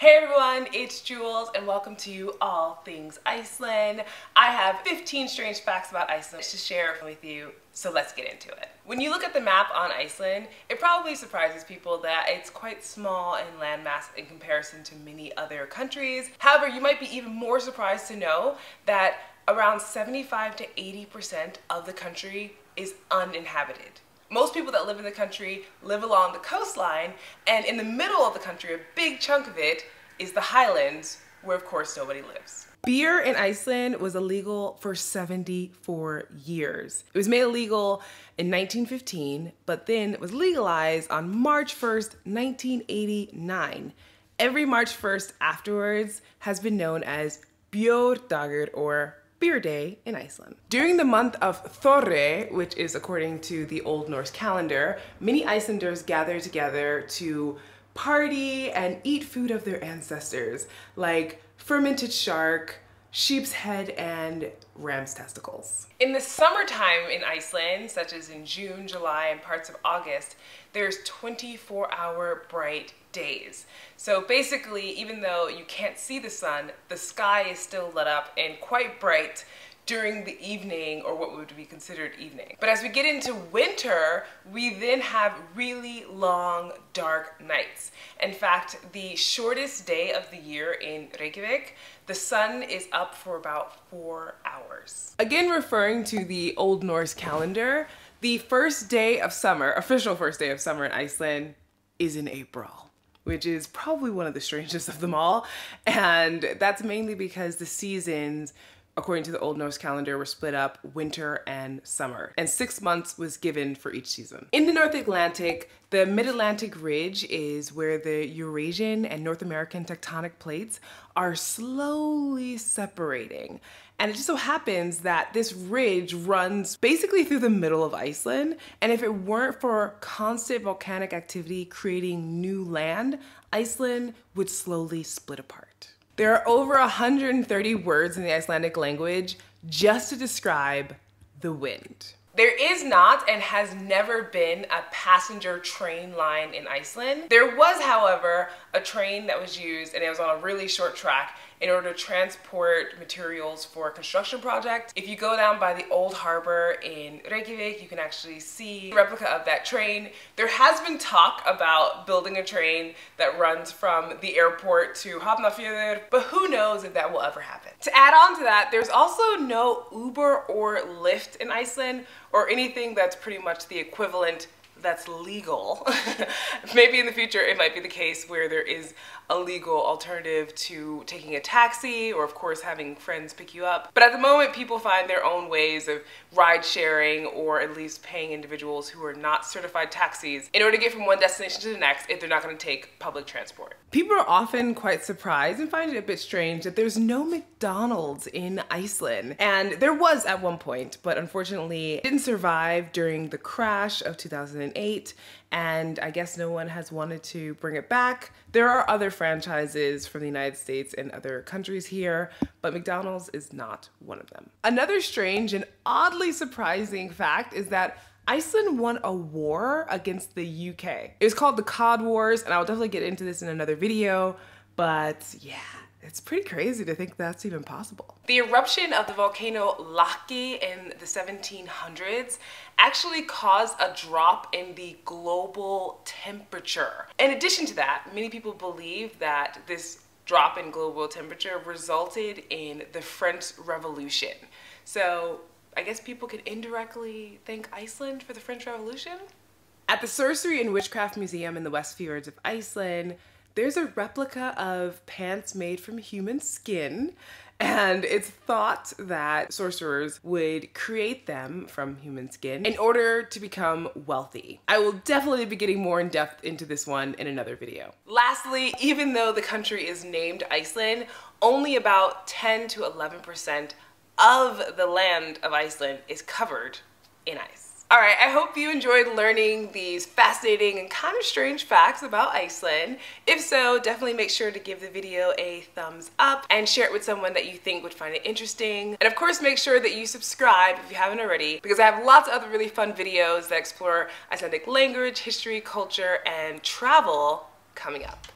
Hey everyone, it's Jules and welcome to All Things Iceland. I have 15 strange facts about Iceland to share with you, so let's get into it. When you look at the map on Iceland, it probably surprises people that it's quite small in landmass in comparison to many other countries. However, you might be even more surprised to know that around 75 to 80% of the country is uninhabited. Most people that live in the country live along the coastline, and in the middle of the country, a big chunk of it is the highlands, where of course nobody lives. Beer in Iceland was illegal for 74 years. It was made illegal in 1915, but then it was legalized on March 1st, 1989. Every March 1st afterwards has been known as Björdagur, or Beer Day in Iceland. During the month of Thorre, which is according to the Old Norse calendar, many Icelanders gather together to party and eat food of their ancestors, like fermented shark, sheep's head, and ram's testicles. In the summertime in Iceland, such as in June, July, and parts of August, there's 24-hour bright days. So basically, even though you can't see the sun, the sky is still lit up and quite bright during the evening, or what would be considered evening. But as we get into winter, we then have really long, dark nights. In fact, the shortest day of the year in Reykjavik, the sun is up for about 4 hours. Again, referring to the Old Norse calendar, the first day of summer, official first day of summer in Iceland, is in April, which is probably one of the strangest of them all. And that's mainly because the seasons, according to the Old Norse calendar, were split up winter and summer, and 6 months was given for each season. In the North Atlantic, the Mid-Atlantic Ridge is where the Eurasian and North American tectonic plates are slowly separating. And it just so happens that this ridge runs basically through the middle of Iceland, and if it weren't for constant volcanic activity creating new land, Iceland would slowly split apart. There are over 130 words in the Icelandic language just to describe the wind. There is not and has never been a passenger train line in Iceland. There was, however, a train that was used, and it was on a really short track in order to transport materials for a construction project. If you go down by the old harbor in Reykjavik, you can actually see a replica of that train. There has been talk about building a train that runs from the airport to Hafnarfjörður, but who knows if that will ever happen. To add on to that, there's also no Uber or Lyft in Iceland, or anything that's pretty much the equivalent that's legal. Maybe in the future it might be the case where there is a legal alternative to taking a taxi, or of course having friends pick you up. But at the moment, people find their own ways of ride sharing, or at least paying individuals who are not certified taxis in order to get from one destination to the next if they're not going to take public transport. People are often quite surprised and find it a bit strange that there's no McDonald's in Iceland. And there was at one point, but unfortunately it didn't survive during the crash of 2008. And I guess no one has wanted to bring it back. There are other franchises from the United States and other countries here, but McDonald's is not one of them. Another strange and oddly surprising fact is that Iceland won a war against the UK. It was called the Cod Wars, and I'll definitely get into this in another video, but yeah. It's pretty crazy to think that's even possible. The eruption of the volcano Laki in the 1700s actually caused a drop in the global temperature. In addition to that, many people believe that this drop in global temperature resulted in the French Revolution. So I guess people could indirectly thank Iceland for the French Revolution? At the Sorcery and Witchcraft Museum in the West Fjords of Iceland, there's a replica of pants made from human skin, and it's thought that sorcerers would create them from human skin in order to become wealthy. I will definitely be getting more in depth into this one in another video. Lastly, even though the country is named Iceland, only about 10 to 11% of the land of Iceland is covered in ice. All right, I hope you enjoyed learning these fascinating and kind of strange facts about Iceland. If so, definitely make sure to give the video a thumbs up and share it with someone that you think would find it interesting. And of course, make sure that you subscribe if you haven't already, because I have lots of other really fun videos that explore Icelandic language, history, culture, and travel coming up.